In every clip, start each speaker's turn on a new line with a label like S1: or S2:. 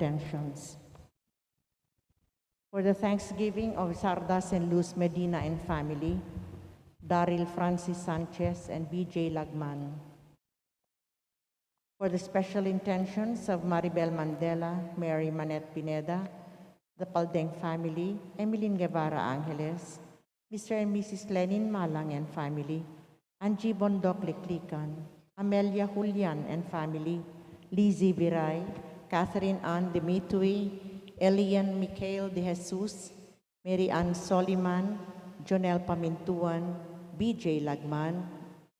S1: intentions. For the Thanksgiving of Sardas and Luz Medina and family, Daryl Francis Sanchez and BJ Lagman. For the special intentions of Maribel Mandela, Mary Manette Pineda, the Paldeng family, Emeline Guevara Angeles, Mr. and Mrs. Lenin Malang and family, Angie Bondok Liklikan, Amelia Julian and family, Lizzie Viray, Catherine Ann Dimitui, Elian Michael De Jesus, Mary Ann Soliman, Jonel Pamintuan, BJ Lagman,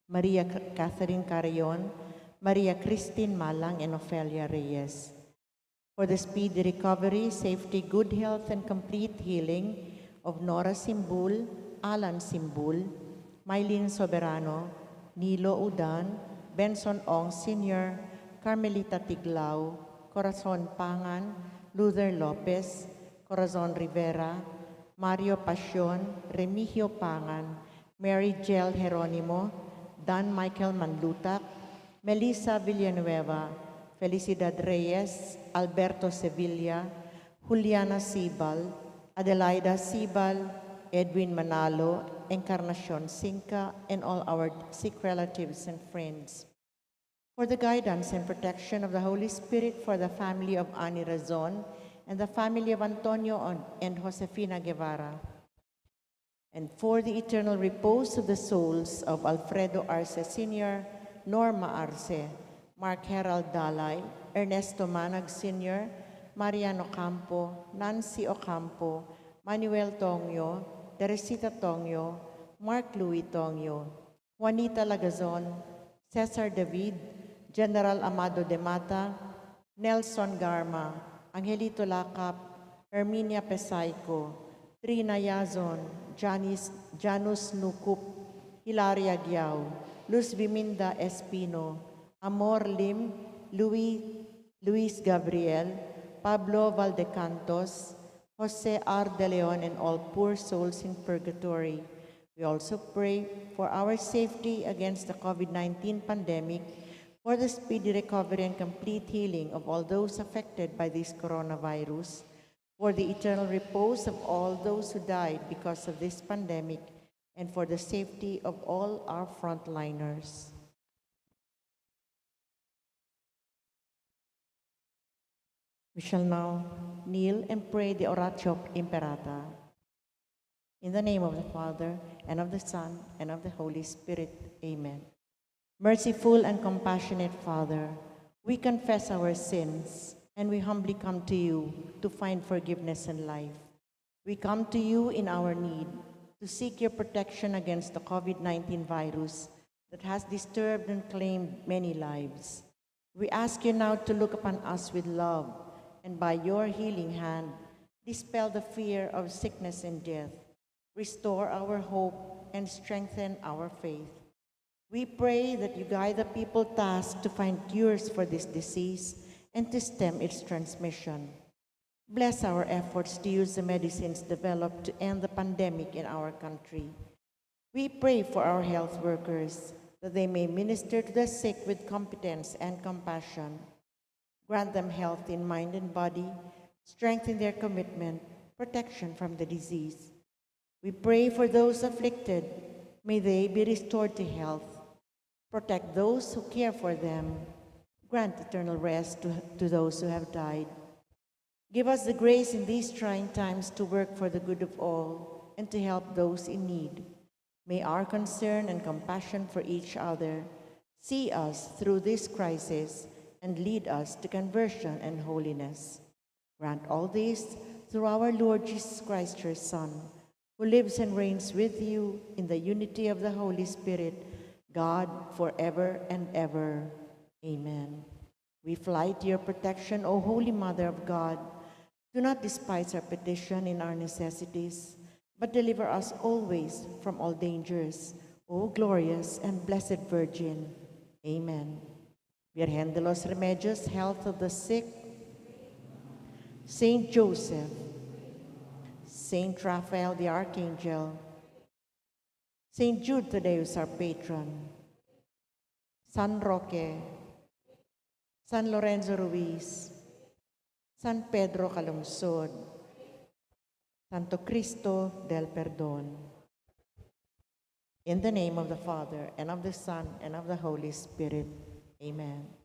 S1: Maria Catherine Carrion, Maria Christine Malang, and Ofelia Reyes. For the speedy recovery, safety, good health, and complete healing of Nora Simbul, Alan Simbul, Mylene Soberano, Nilo Udan, Benson Ong Sr., Carmelita Tiglao, Corazon Pangan, Luther Lopez, Corazon Rivera, Mario Pasion, Remigio Pangan, Mary Gel Jeronimo, Dan Michael Manlutak, Melissa Villanueva, Felicidad Reyes, Alberto Sevilla, Juliana Sibal, Adelaida Sibal, Edwin Manalo, Encarnacion Sinca, and all our sick relatives and friends. For the guidance and protection of the Holy Spirit for the family of Ani Razon and the family of Antonio and Josefina Guevara. And for the eternal repose of the souls of Alfredo Arce Sr., Norma Arce, Mark Herald Dalay, Ernesto Manag Sr., Mariano Campo, Nancy Ocampo, Manuel Tongyo, Teresita Tongyo, Mark Louis Tongyo, Juanita Lagazon, Cesar David, General Amado de Mata, Nelson Garma, Angelito Lacap, Herminia Pesaico, Trina Yazon, Janus Nukup, Hilaria Giao, Luz Viminda Espino, Amor Lim, Luis Gabriel, Pablo Valdecantos, Jose R. De Leon, and all poor souls in purgatory. We also pray for our safety against the COVID-19 pandemic, for the speedy recovery and complete healing of all those affected by this coronavirus, for the eternal repose of all those who died because of this pandemic, and for the safety of all our frontliners. We shall now kneel and pray the Oratio Imperata. In the name of the Father, and of the Son, and of the Holy Spirit. Amen. Merciful and compassionate Father, we confess our sins, and we humbly come to you to find forgiveness and life. We come to you in our need to seek your protection against the COVID-19 virus that has disturbed and claimed many lives. We ask you now to look upon us with love, and by your healing hand, dispel the fear of sickness and death, restore our hope, and strengthen our faith. We pray that you guide the people tasked to find cures for this disease and to stem its transmission. Bless our efforts to use the medicines developed to end the pandemic in our country. We pray for our health workers, that they may minister to the sick with competence and compassion. Grant them health in mind and body, strengthen their commitment, protection from the disease. We pray for those afflicted, may they be restored to health. Protect those who care for them. Grant eternal rest to those who have died. Give us the grace in these trying times to work for the good of all and to help those in need. May our concern and compassion for each other see us through this crisis and lead us to conversion and holiness. Grant all this through our Lord Jesus Christ, your Son, who lives and reigns with you in the unity of the Holy Spirit, God, forever and ever. Amen. We fly to your protection, O Holy Mother of God. Do not despise our petition in our necessities, but deliver us always from all dangers, O glorious and blessed Virgin. Amen. Virgen de los Remedios, health of the sick, Saint Joseph, Saint Raphael the Archangel, Saint Jude Thaddeus, our patron, San Roque, San Lorenzo Ruiz, San Pedro Calungsod, Santo Cristo del Perdón. In the name of the Father, and of the Son, and of the Holy Spirit. Amen.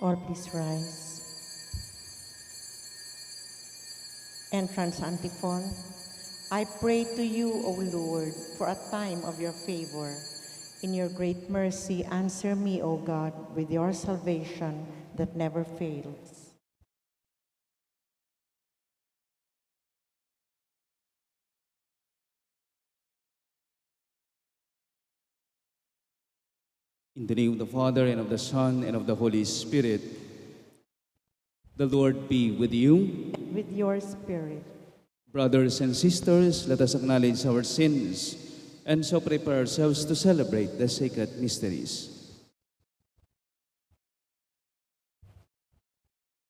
S1: All please rise. Entrance antiphon. I pray to you, O Lord, for a time of your favor. In your great mercy, answer me, O God, with your salvation that never fails.
S2: In the name of the Father, and of the Son, and of the Holy Spirit, the Lord be with you.
S1: With your spirit.
S2: Brothers and sisters, let us acknowledge our sins and so prepare ourselves to celebrate the sacred mysteries.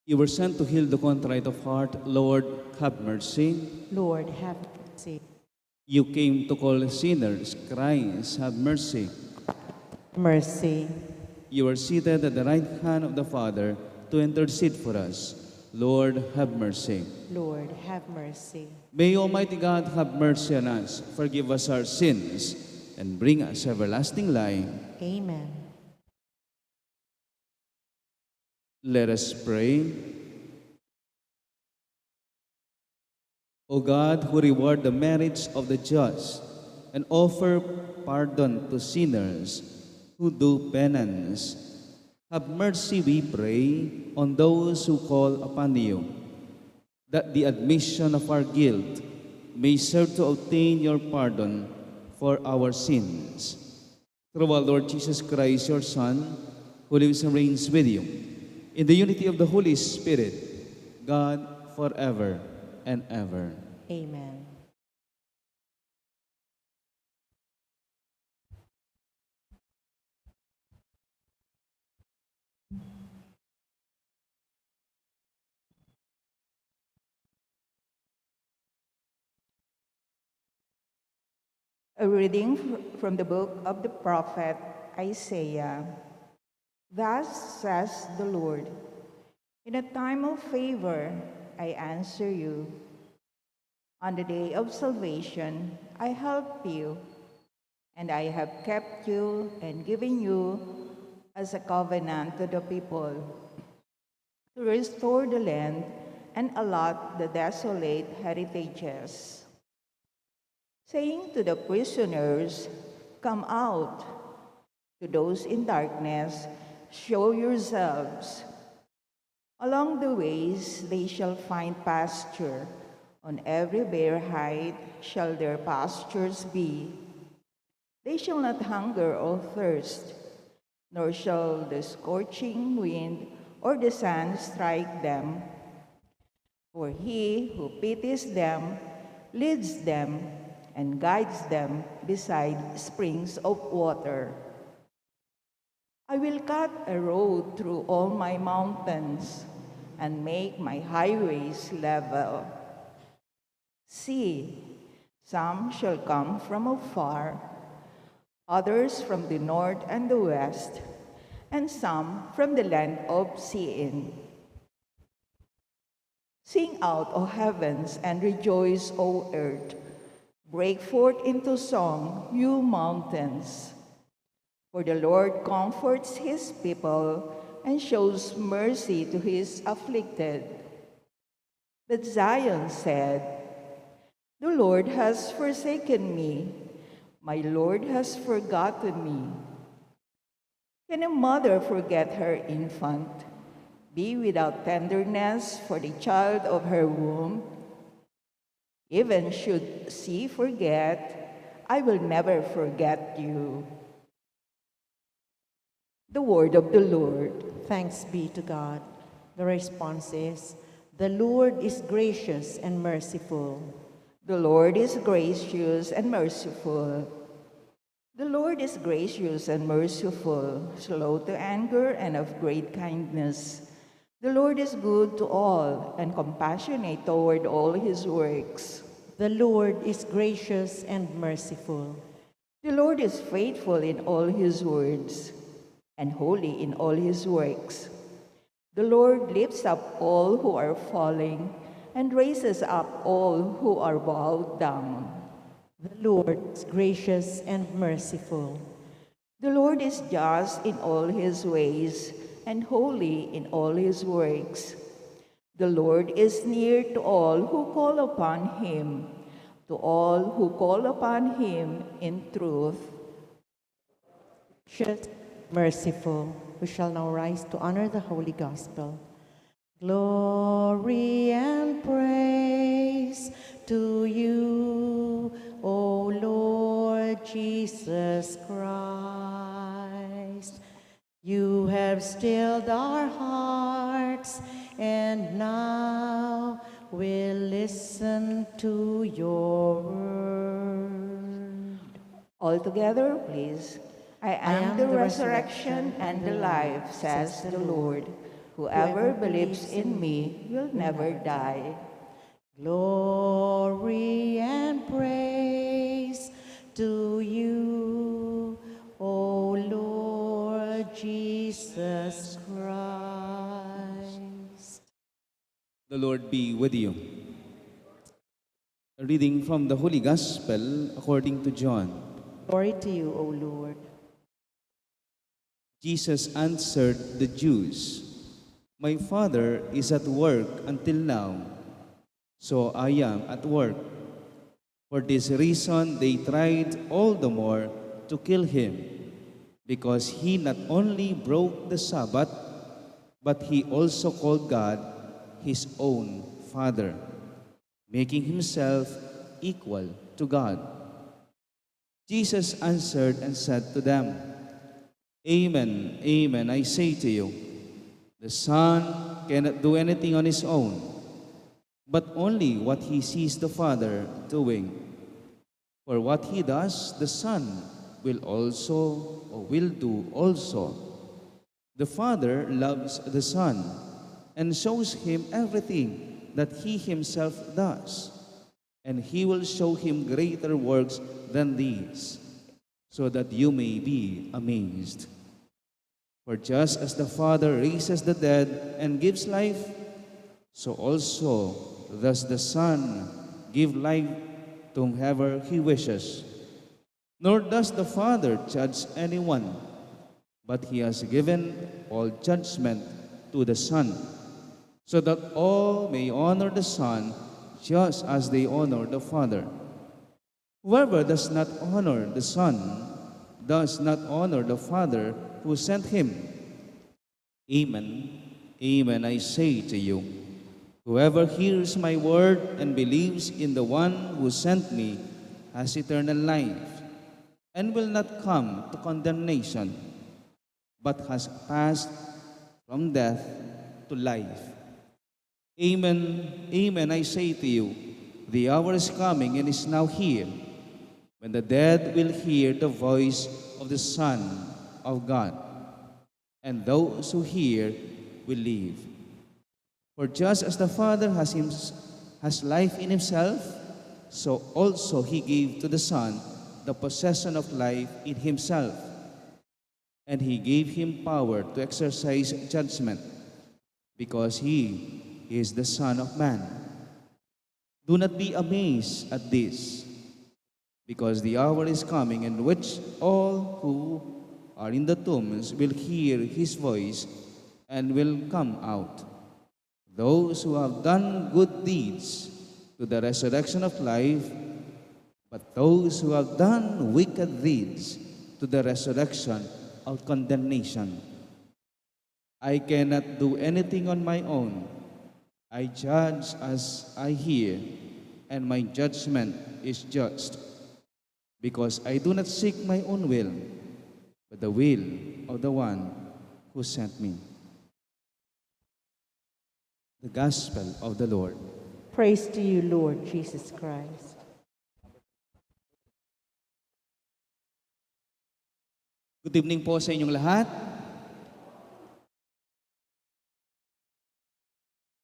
S2: You were sent to heal the contrite of heart. Lord, have mercy.
S1: Lord, have mercy.
S2: You came to call sinners. Christ, have mercy.
S1: Mercy.
S2: You are seated at the right hand of the Father to intercede for us. Lord, have mercy.
S1: Lord, have mercy.
S2: May Almighty God have mercy on us, forgive us our sins, and bring us everlasting life.
S1: Amen.
S2: Let us pray. O God, who reward the merits of the just and offer pardon to sinners who do penance, have mercy, we pray, on those who call upon you, that the admission of our guilt may serve to obtain your pardon for our sins. Through our Lord Jesus Christ, your Son, who lives and reigns with you, in the unity of the Holy Spirit, God, forever and ever.
S1: Amen.
S3: A reading from the book of the prophet Isaiah. Thus says the Lord, in a time of favor I answer you. On the day of salvation I help you, and I have kept you and given you as a covenant to the people, to restore the land and allot the desolate heritages, saying to the prisoners, come out. To those in darkness, show yourselves. Along the ways they shall find pasture. On every bare height shall their pastures be. They shall not hunger or thirst, nor shall the scorching wind or the sun strike them. For he who pities them leads them and guides them beside springs of water. I will cut a road through all my mountains and make my highways level. See, some shall come from afar, others from the north and the west, and some from the land of Seir. Sing out, O heavens, and rejoice, O earth. Break forth into song, you mountains. For the Lord comforts his people and shows mercy to his afflicted. But Zion said, the Lord has forsaken me. My Lord has forgotten me. Can a mother forget her infant, be without tenderness for the child of her womb? Even should she forget, I will never forget you. The word of the Lord.
S1: Thanks be to God. The response is, the Lord is gracious and merciful.
S3: The Lord is gracious and merciful. The Lord is gracious and merciful, slow to anger and of great kindness. The Lord is good to all and compassionate toward all his works.
S1: The Lord is gracious and merciful.
S3: The Lord is faithful in all his words and holy in all his works. The Lord lifts up all who are falling and raises up all who are bowed down.
S1: The Lord is gracious and merciful.
S3: The Lord is just in all his ways and holy in all his works. The Lord is near to all who call upon him, to all who call upon him in truth.
S1: Just merciful, we shall now rise to honor the Holy Gospel. Glory and praise to you, O Lord Jesus Christ. You have stilled our hearts, and now we'll listen to your word.
S3: All together, please. I am the resurrection and the life, says the Lord. Whoever believes in me will never die.
S1: Glory and praise to you, O Lord Jesus Christ.
S2: The Lord be with you. A reading from the Holy Gospel according to John.
S1: Glory to you, O Lord.
S2: Jesus answered the Jews, "My Father is at work until now, so I am at work." For this reason they tried all the more to kill him, because he not only broke the Sabbath, but he also called God his own Father, making himself equal to God. Jesus answered and said to them, "Amen, amen, I say to you, the Son cannot do anything on his own, but only what he sees the Father doing. For what he does, the Son will do also. The Father loves the Son and shows him everything that he himself does, and he will show him greater works than these, so that you may be amazed. For just as the Father raises the dead and gives life, so also does the Son give life to whomever he wishes. Nor does the Father judge anyone, but he has given all judgment to the Son, so that all may honor the Son just as they honor the Father. Whoever does not honor the Son does not honor the Father who sent him. Amen, amen, I say to you, whoever hears my word and believes in the one who sent me has eternal life, and will not come to condemnation, but has passed from death to life. Amen, amen, I say to you, the hour is coming and is now here, when the dead will hear the voice of the Son of God, and those who hear will live. For just as the Father has life in himself, so also he gave to the Son the possession of life in himself, and he gave him power to exercise judgment, because he is the Son of Man. Do not be amazed at this, because the hour is coming in which all who are in the tombs will hear his voice and will come out. Those who have done good deeds to the resurrection of life, but those who have done wicked deeds to the resurrection of condemnation. I cannot do anything on my own. I judge as I hear, and my judgment is just, because I do not seek my own will, but the will of the one who sent me. The Gospel of the Lord.
S1: Praise to you, Lord Jesus Christ.
S2: Good evening po sa inyong lahat.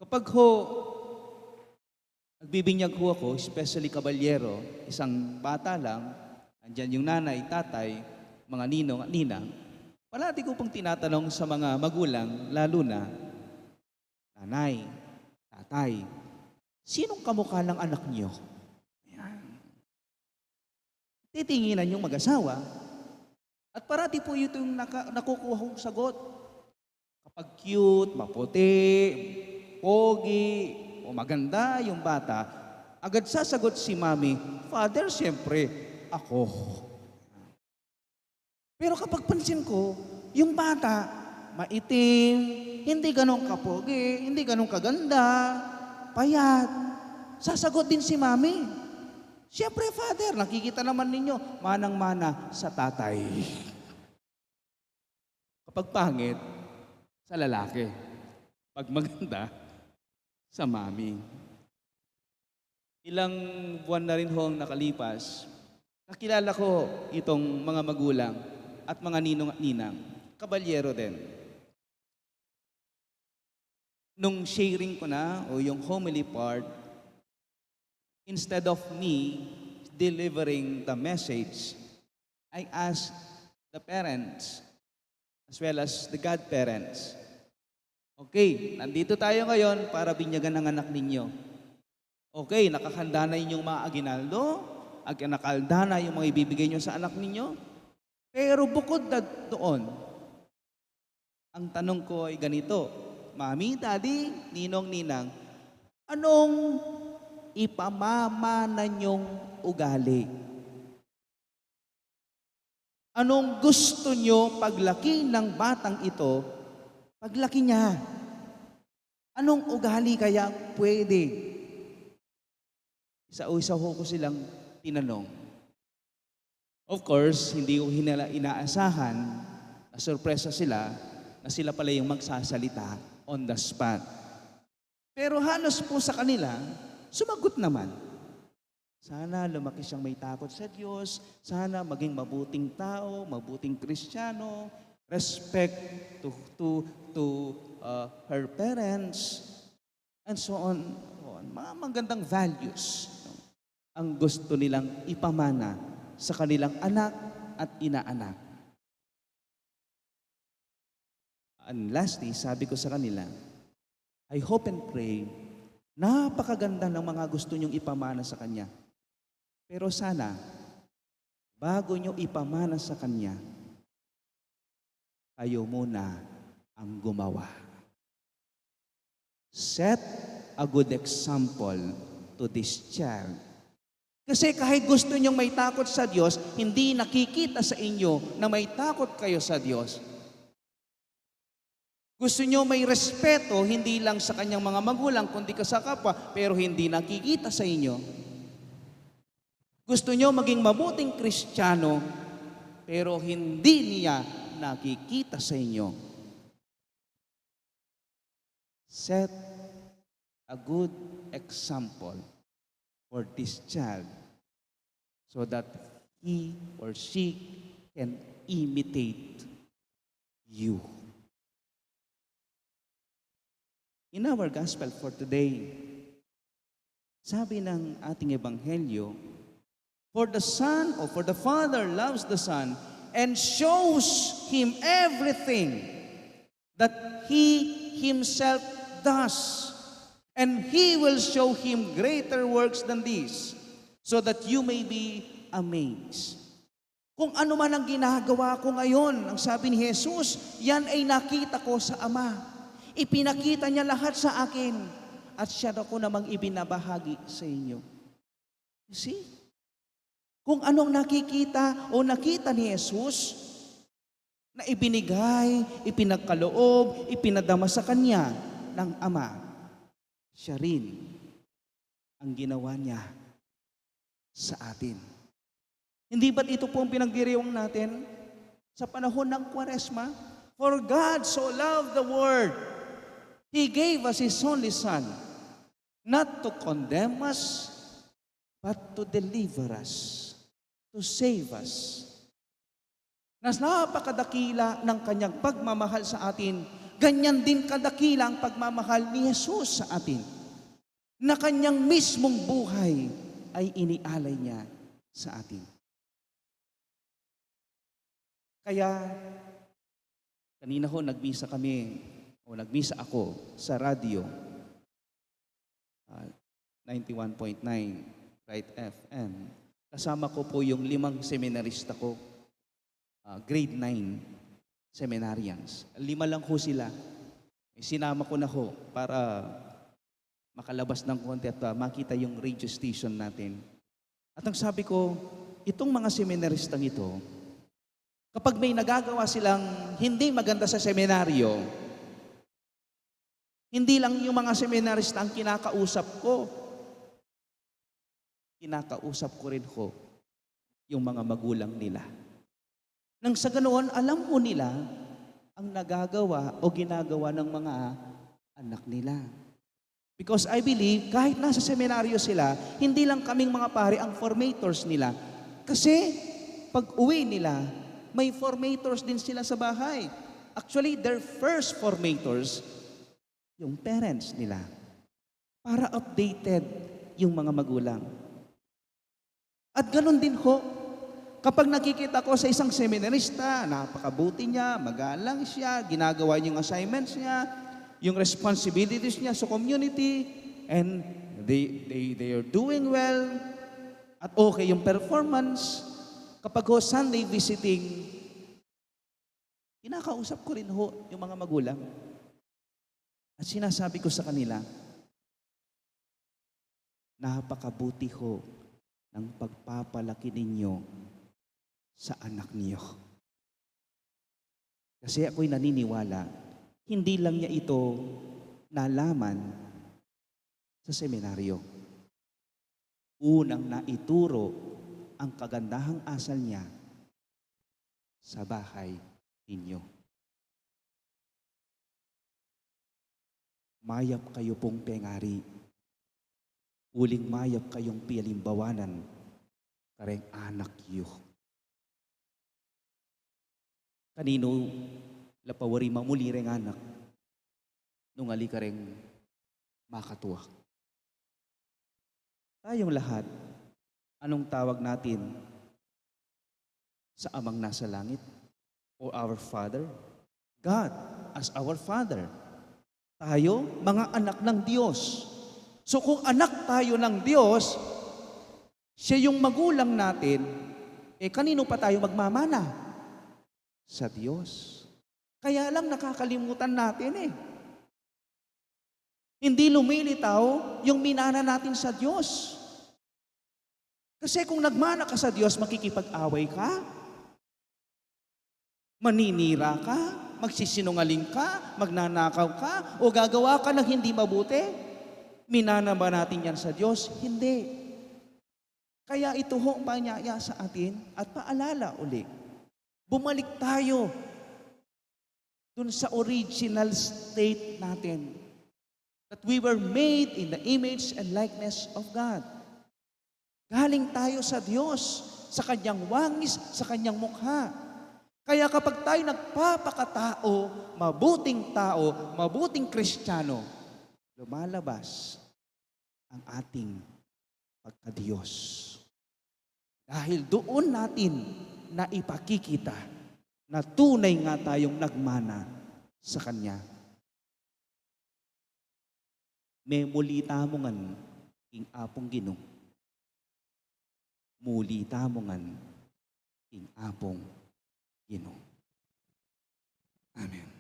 S2: Kapag nagbibinyag ako, especially kabalyero, isang bata lang, andyan yung nanay, tatay, mga ninong at ninang, palagi ko pong tinatanong sa mga magulang, lalo na, nanay, tatay, sinong kamukha ng anak niyo? Ayan. Titinginan yung mag-asawa, at parati po itong nakukuha kong sagot. Pag cute, maputi, pogi, o maganda yung bata, agad sasagot si mami, Father, siyempre, ako. Pero kapag pansin ko, yung bata, maitim, hindi ganun kapogi, hindi ganun kaganda, payat, sasagot din si mami. Siyempre, Father, nakikita naman ninyo, manang-mana sa tatay. Kapag pangit, sa lalaki. Pag maganda, sa mami. Ilang buwan na rin hong nakalipas, nakilala ko itong mga magulang at mga ninong at ninang. Kabalyero din. Nung sharing ko na, o yung homily part, instead of me delivering the message, I asked the parents, as well as the godparents, okay, nandito tayo ngayon para binyagan ng anak ninyo. Okay, nakakanda na inyong mga aginaldo, nakakanda na yung mga ibibigay nyo sa anak ninyo. Pero bukod doon, ang tanong ko ay ganito, Mami, Daddy, Ninong, Ninang, anong ipamamana nyong ugali? Anong gusto nyo paglaki ng batang ito, paglaki niya? Anong ugali kaya pwede? Isa-isa ko silang tinanong. Of course, hindi ko nila inaasahan na sorpresa sila na sila pala yung magsasalita on the spot. Pero halos po sa kanila, sumagot naman. Sana lumaki siyang may takot sa Diyos, sana maging mabuting tao, mabuting Kristiyano, respect to her parents, and so on. Mga magandang values ang gusto nilang ipamana sa kanilang anak at inaanak. And lastly, sabi ko sa kanila, I hope and pray, napakaganda ng mga gusto nyong ipamana sa Kanya. Pero sana, bago nyo ipamana sa Kanya, kayo muna ang gumawa. Set a good example to this child. Kasi kahit gusto nyong may takot sa Diyos, hindi nakikita sa inyo na may takot kayo sa Diyos. Gusto nyo may respeto, hindi lang sa kanyang mga magulang, kundi ka sa kapwa, pero hindi nakikita sa inyo. Gusto nyo maging mabuting Kristiyano, pero hindi niya nakikita sa inyo. Set a good example for this child so that he or she can imitate you. In our gospel for today, sabi ng ating ebanghelyo, for the Son or for the Father loves the Son and shows Him everything that He Himself does. And He will show Him greater works than these, so that you may be amazed. Kung ano man ang ginagawa ko ngayon, ang sabi ni Jesus, yan ay nakita ko sa Ama. Ipinakita niya lahat sa akin at siya ako namang ibinabahagi sa inyo. You see? Kung anong nakikita o nakita ni Jesus na ibinigay, ipinagkaloob, ipinadama sa Kanya ng Ama, siya rin ang ginawa niya sa atin. Hindi ba't ito po ang pinagdiriwang natin sa panahon ng Kwaresma? For God so loved the world, He gave us His only Son, not to condemn us, but to deliver us, to save us. Nas napakadakila ng Kanyang pagmamahal sa atin, ganyan din kadakila ang pagmamahal ni Jesus sa atin, na Kanyang mismong buhay ay inialay niya sa atin. Kaya, kanina ho nagmisa kami, o nagmisa ako sa radio, 91.9 Right FM. Kasama ko po yung 5 seminarista ko, grade 9 seminarians. 5 lang ho sila. Sinama ko na ho para makalabas ng konti at makita yung radio station natin. At ang sabi ko, itong mga seminaristang ito, kapag may nagagawa silang hindi maganda sa seminaryo, hindi lang yung mga seminarista ang kinakausap ko rin ho yung mga magulang nila. Nang sa ganoon, alam mo nila ang nagagawa o ginagawa ng mga anak nila. Because I believe, kahit nasa seminaryo sila, hindi lang kaming mga pare ang formators nila. Kasi pag uwi nila, may formators din sila sa bahay. Actually, their first formators, yung parents nila. Para updated yung mga magulang. At ganun din ho, kapag nakikita ko sa isang seminarista, napakabuti niya, magalang siya, ginagawa niya yung assignments niya, yung responsibilities niya sa community, and they are doing well, at okay yung performance. Kapag ho Sunday visiting, kinakausap ko rin ho yung mga magulang. At sinasabi ko sa kanila, napakabuti ho ng pagpapalaki ninyo sa anak niyo. Kasi ako'y naniniwala, hindi lang niya ito nalaman sa seminaryo. Unang naituro ang kagandahang asal niya sa bahay ninyo. Mayap kayo pong pengari, uling mayap kayong pialimbawanan, kareng anak yu. Kanino lapawari mamuli reng anak, nung ali ka reng makatuwa. Tayong lahat, anong tawag natin sa amang nasa langit? O our Father? God as our Father. Tayo, mga anak ng Diyos. So kung anak tayo ng Diyos, siya yung magulang natin, kanino pa tayo magmamana? Sa Diyos. Kaya lang nakakalimutan natin Hindi lumilitaw yung minana natin sa Diyos. Kasi kung nagmana ka sa Diyos, makikipag-away ka, maninira ka, magsisinungaling ka, magnanakaw ka, o gagawa ka ng hindi mabuti. Minana ba natin yan sa Diyos? Hindi. Kaya ito ho ang panyaya sa atin at paalala uli. Bumalik tayo dun sa original state natin. That we were made in the image and likeness of God. Galing tayo sa Diyos, sa Kanyang wangis, sa Kanyang mukha. Kaya kapag tayo nagpapakatao, mabuting Kristiyano, lumalabas ang ating pagka-Diyos. Dahil doon natin na ipakikita na tunay nga tayong nagmana sa Kanya. May mulita mo ngan ing apong Ginoo. Mulita mo ngan ing apong Ginoo. Amen.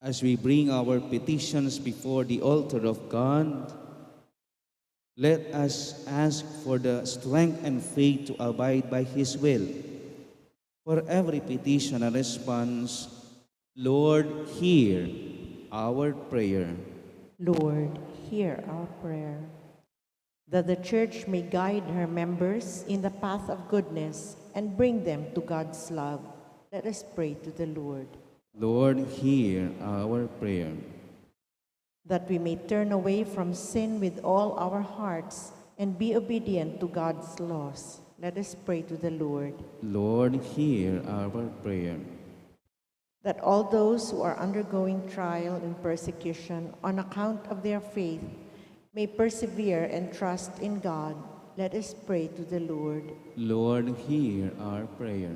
S2: As we bring our petitions before the altar of God, let us ask for the strength and faith to abide by His will. For every petition and response, Lord, hear our prayer.
S1: Lord, hear our prayer. That the Church may guide her members in the path of goodness and bring them to God's love. Let us pray to the Lord.
S2: Lord, hear our prayer.
S1: That we may turn away from sin with all our hearts and be obedient to God's laws. Let us pray to the Lord.
S2: Lord, hear our prayer.
S1: That all those who are undergoing trial and persecution on account of their faith may persevere and trust in God let us pray to the Lord.
S2: Lord, hear our prayer.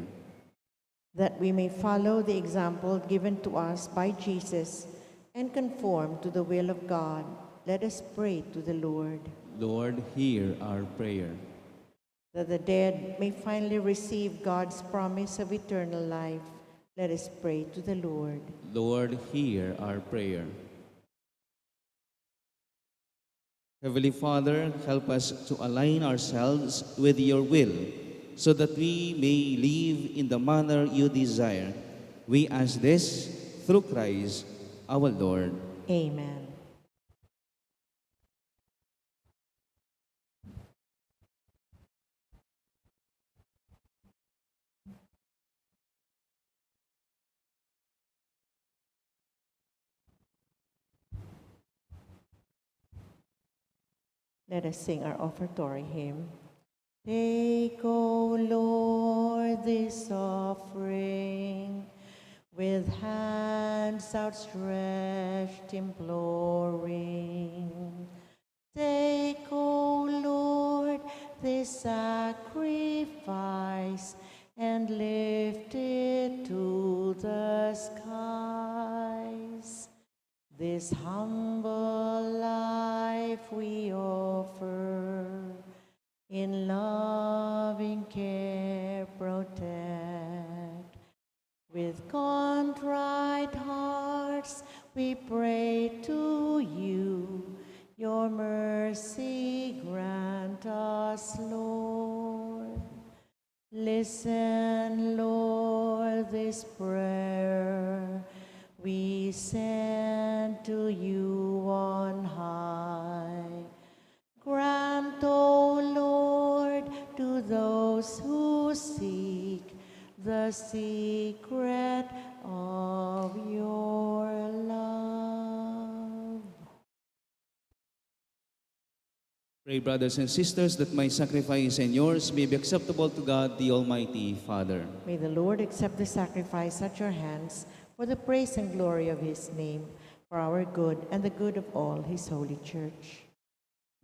S1: That we may follow the example given to us by Jesus and conform to the will of God, let us pray to the Lord.
S2: Lord, hear our prayer.
S1: That the dead may finally receive God's promise of eternal life, let us pray to the Lord.
S2: Lord, hear our prayer. Heavenly Father, help us to align ourselves with your will, so that we may live in the manner you desire. We ask this through Christ our Lord.
S1: Amen. Let us sing our offertory hymn. Take, O Lord, this offering, with hands outstretched imploring. Take, O Lord, this sacrifice, and lift it to the skies. This humble life we offer, in loving care protect. With contrite hearts we pray to you, your mercy grant us, Lord. Listen, Lord, this prayer we send to you on high. Grant, O Lord, to those who seek the secret of your love.
S2: Pray, brothers and sisters, that my sacrifice and yours may be acceptable to God, the Almighty Father.
S1: May the Lord accept the sacrifice at your hands for the praise and glory of his name, for our good and the good of all his holy church.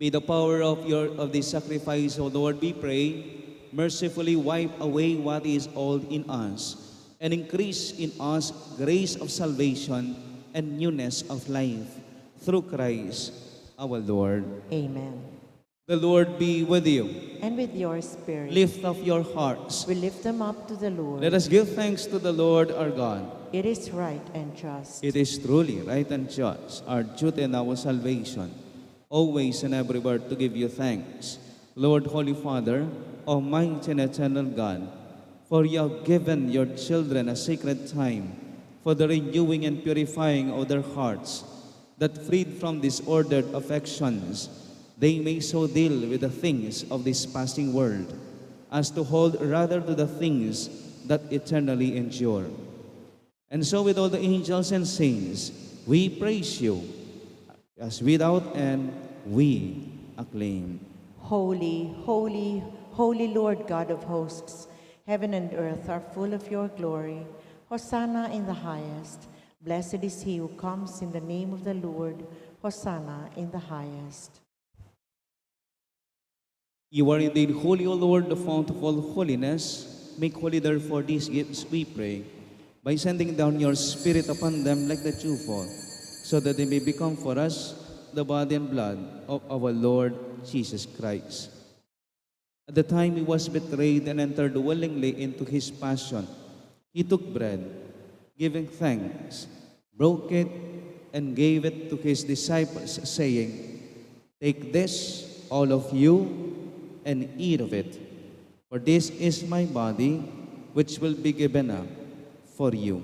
S2: May the power of this sacrifice, O Lord, we pray, mercifully wipe away what is old in us, and increase in us grace of salvation and newness of life, through Christ our Lord.
S1: Amen.
S2: The Lord be with you.
S1: And with your spirit.
S2: Lift up your hearts.
S1: We lift them up to the Lord.
S2: Let us give thanks to the Lord our God.
S1: It is right and just.
S2: It is truly right and just, our duty and our salvation, always and everywhere to give you thanks, Lord, Holy Father, Almighty and eternal God, for you have given your children a sacred time for the renewing and purifying of their hearts, that freed from disordered affections, they may so deal with the things of this passing world, as to hold rather to the things that eternally endure. And so with all the angels and saints, we praise you, as without end we acclaim.
S1: Holy, holy, holy Lord God of hosts, heaven and earth are full of your glory. Hosanna in the highest. Blessed is he who comes in the name of the Lord. Hosanna in the highest.
S2: You are indeed holy, O Lord, the fount of all holiness. Make holy therefore these gifts, we pray, by sending down your Spirit upon them like the dewfall, so that they may become for us the body and blood of our Lord Jesus Christ. At the time he was betrayed and entered willingly into his passion, he took bread, giving thanks, broke it, and gave it to his disciples, saying, "Take this, all of you, and eat of it, for this is my body, which will be given up for you."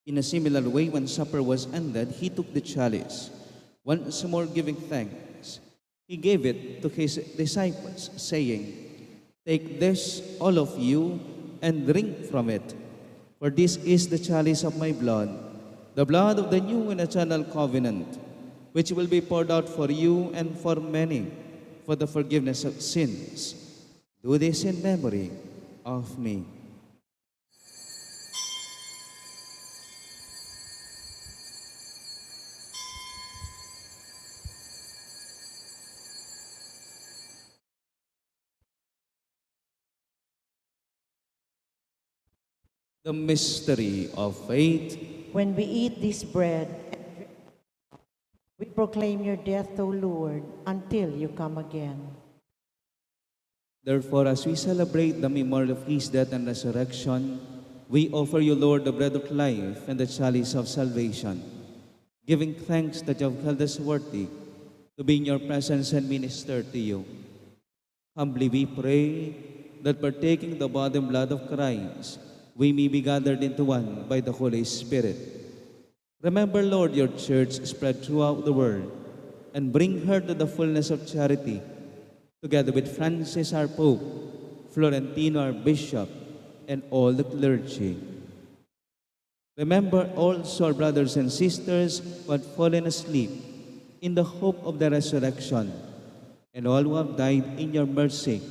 S2: In a similar way, when supper was ended, he took the chalice. Once more giving thanks, he gave it to his disciples, saying, "Take this, all of you, and drink from it. For this is the chalice of my blood, the blood of the new and eternal covenant, which will be poured out for you and for many, for the forgiveness of sins. Do this in memory of me. The mystery of faith.
S1: When we eat this bread, we proclaim your death, O Lord, until you come again.
S2: Therefore, as we celebrate the memorial of his death and resurrection, we offer you, Lord, the bread of life and the chalice of salvation, giving thanks that you have held us worthy to be in your presence and minister to you. Humbly we pray that partaking the body and blood of Christ, we may be gathered into one by the Holy Spirit. Remember, Lord, your church spread throughout the world, and bring her to the fullness of charity, together with Francis our Pope, Florentino our Bishop, and all the clergy. Remember also our brothers and sisters who had fallen asleep in the hope of the resurrection, and all who have died in your mercy.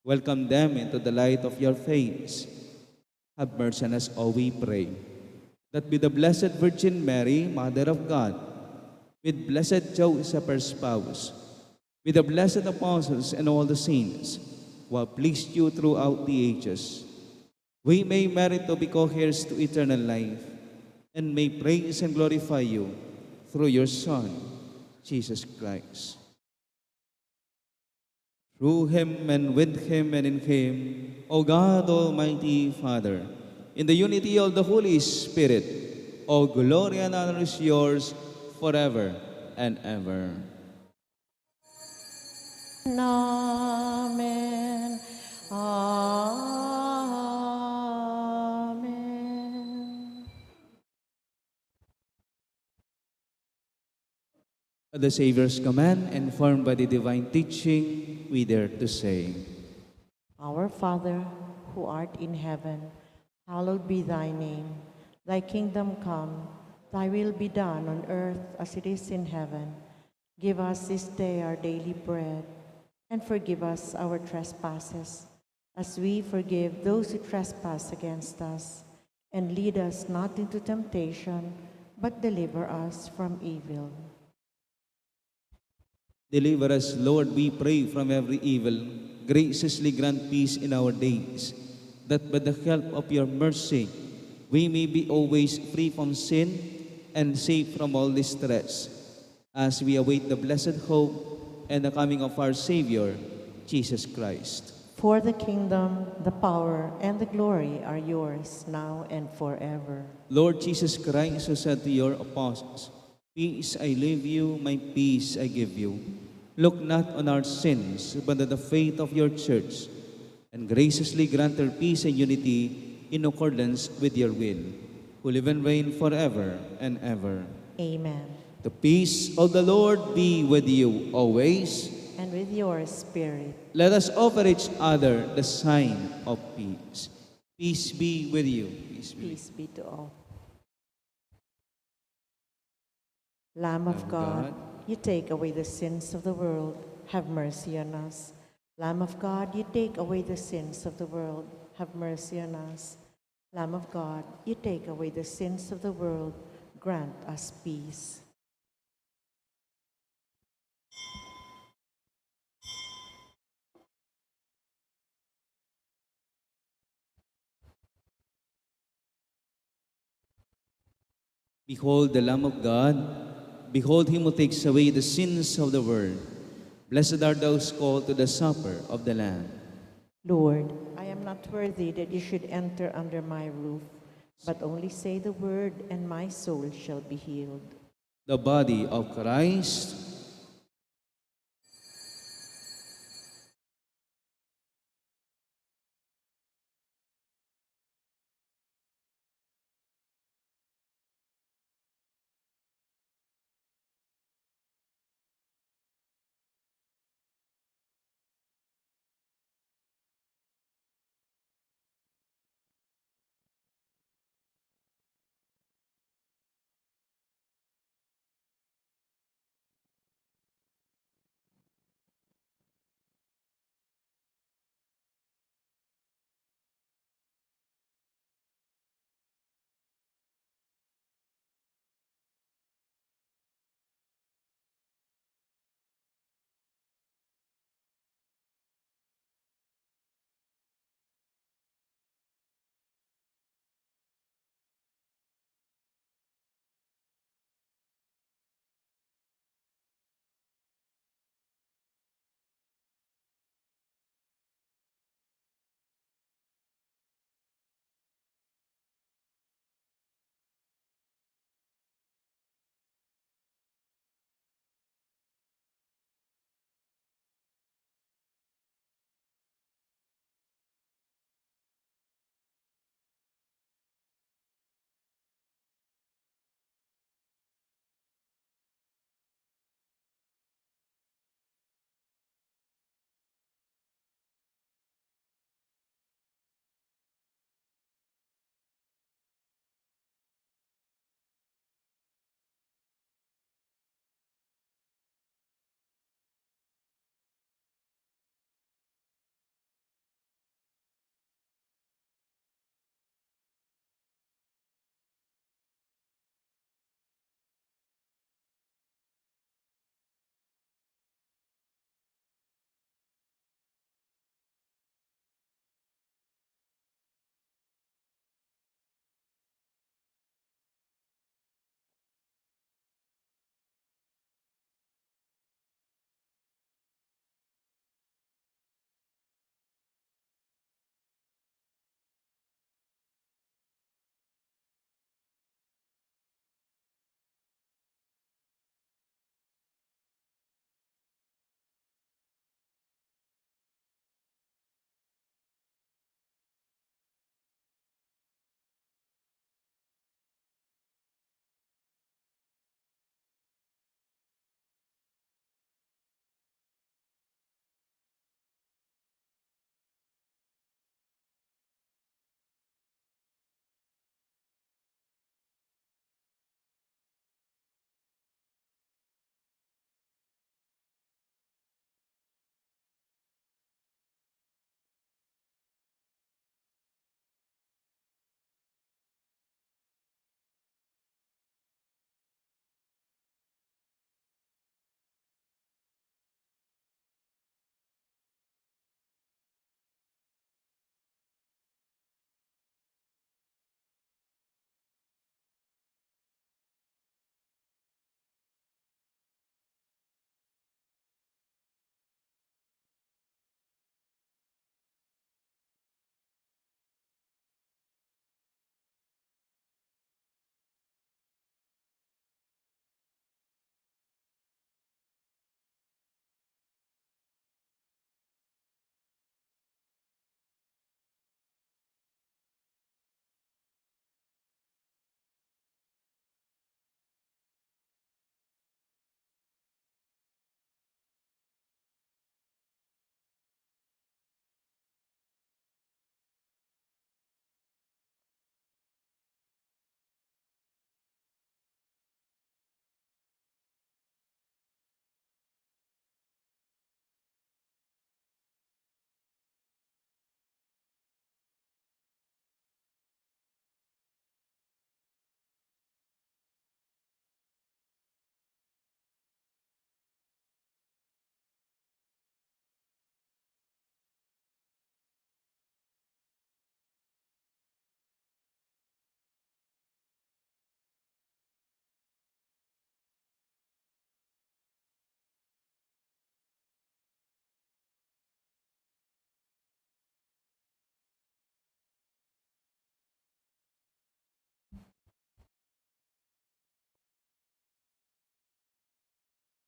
S2: Welcome them into the light of your face. Have mercy on us, all we pray, that with the Blessed Virgin Mary, Mother of God, with Blessed Joseph, her spouse, with the blessed apostles and all the saints who have pleased you throughout the ages, we may merit to be co-heirs to eternal life, and may praise and glorify you through your Son, Jesus Christ. Through him and with him and in him, O God, Almighty Father, in the unity of the Holy Spirit, all glory and honor is yours forever and ever.
S1: Amen. Amen.
S2: At the Savior's command, informed by the divine teaching, we dare to say,
S1: Our Father, who art in heaven, hallowed be thy name. Thy kingdom come, thy will be done on earth as it is in heaven. Give us this day our daily bread, and forgive us our trespasses, as we forgive those who trespass against us. And lead us not into temptation, but deliver us from evil.
S2: deliver us, Lord, we pray, from every evil. Graciously grant peace in our days, that by the help of your mercy, we may be always free from sin and safe from all distress, as we await the blessed hope and the coming of our Savior, Jesus Christ.
S1: For the kingdom, the power, and the glory are yours, now and forever.
S2: Lord Jesus Christ, who said to your apostles, Peace I leave you, my peace I give you. Look not on our sins, but on the faith of your church, and graciously grant her peace and unity in accordance with your will, who live and reign forever and ever.
S1: Amen.
S2: The peace of the Lord be with you always.
S1: And with your spirit.
S2: Let us offer each other the sign of peace. Peace be with you. Peace be.
S1: Peace be to all. Lamb of God, you take away the sins of the world, have mercy on us. Lamb of God, you take away the sins of the world, have mercy on us. Lamb of God, you take away the sins of the world, grant us peace.
S2: Behold the Lamb of God. Behold him who takes away the sins of the world. Blessed are those called to the supper of the Lamb.
S1: Lord, I am not worthy that you should enter under my roof, but only say the word, and my soul shall be healed.
S2: The body of Christ.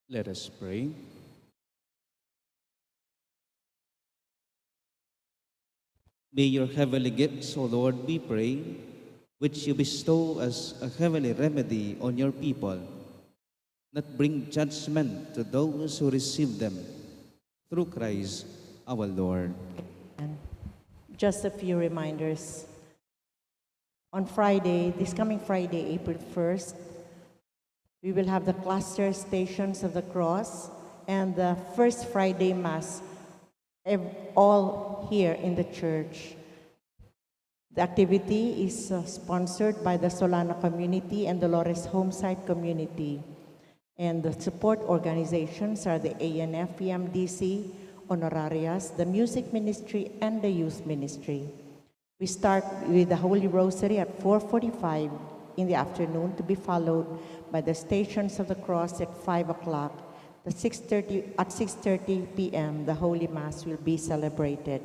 S2: Let us pray. May your heavenly gifts, O Lord, we pray, which you bestow as a heavenly remedy on your people, not bring judgment to those who receive them, through Christ our Lord.
S1: And just a few reminders. On Friday, this coming Friday, April 1st, we will have the cluster Stations of the Cross and the First Friday Mass, all here in the church. The activity is sponsored by the Solana community and Dolores Homesite community. And the support organizations are the ANF, PMDC, Honorarias, the Music Ministry, and the Youth Ministry. We start with the Holy Rosary at 4:45 in the afternoon, to be followed by the Stations of the Cross at 5 o'clock. At 6:30 p.m., the Holy Mass will be celebrated.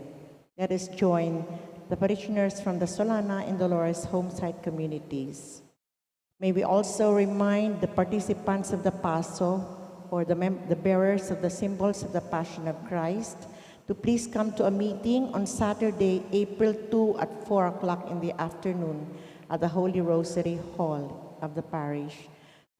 S1: Let us join the parishioners from the Solana and Dolores Homesite communities. May we also remind the participants of the Paso, or the bearers of the symbols of the Passion of Christ, to please come to a meeting on Saturday, April 2 at 4 o'clock in the afternoon at the Holy Rosary Hall of the parish.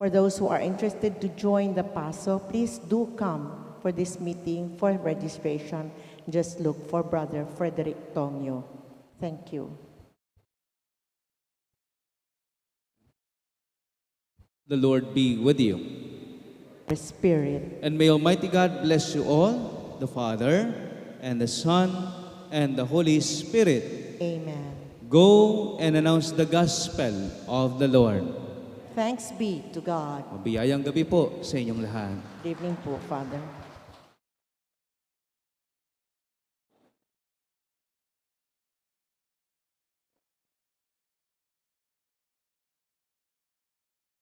S1: For those who are interested to join the Paso, please do come for this meeting. For registration, just look for Brother Frederick Tongyo. Thank you.
S2: The Lord be with you.
S1: The Spirit.
S2: And may Almighty God bless you all, the Father, and the Son, and the Holy Spirit.
S1: Amen.
S2: Go and announce the gospel of the Lord.
S1: Thanks be to God.
S2: Mabiyayang gabi po sa inyong lahat.
S1: Good evening po, Father.